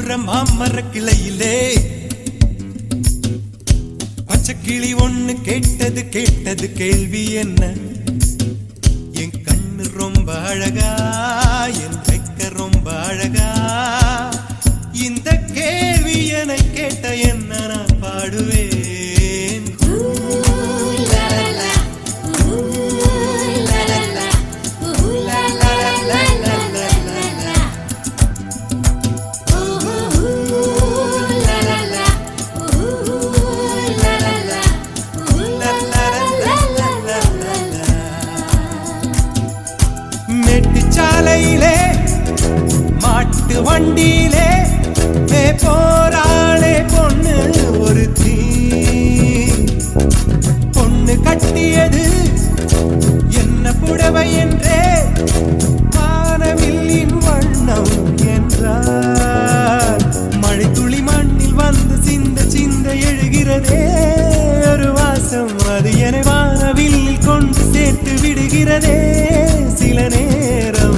மதுர மாமர கிளையிலே பச்சைக்கிளி ஒண்ணு கேட்டது கேட்டது கேள்வி என்ன? என் கண்ணு ரொம்ப அழகா, என் வெக்க ரொம்ப அழகா, இந்த கேள்வி என கேட்ட என்ன நான் பாடுவேன். சாலையிலே மாட்டு வண்டியிலே போராளே பொண்ணு ஒரு தீ. பொண்ணு கட்டியது என்ன புடவை என்றே வானவில்லின் வண்ணம் என்றார். மழை துளி மண்ணில் வந்து சிந்த சிந்த எழுகிறதே ஒரு வாசம், அது என வானவில்லில் கொண்டு சேர்த்து விடுகிறதே சில நேரம்.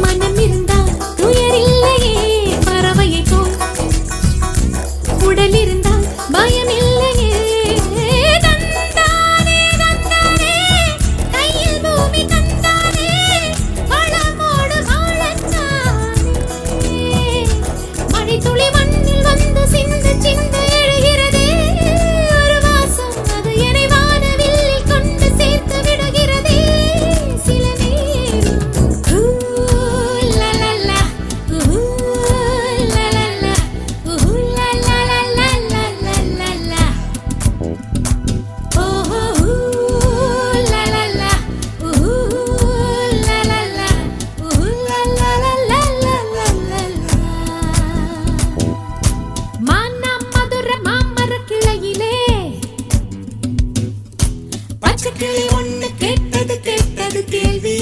மனம் இருந்தால் துயர் இல்லையே, பறவையை போல் உடல் இருந்தால் பயம் இல்லையே. தந்தானே தந்தானே கையில் பூமி தந்தானே, வளமோடு வாழத்தானே. மழை துளி மண்ணில் வந்து சிந்து சிந்து எழுகிறதே ஒரு வாசம், அது என்னை வானவில்லில் கொண்டு சேர்த்து விடுகிறதே சில நேரம். பச்சைக்கிளி ஒண்ணு கேட்டது கேட்டது கேள்வி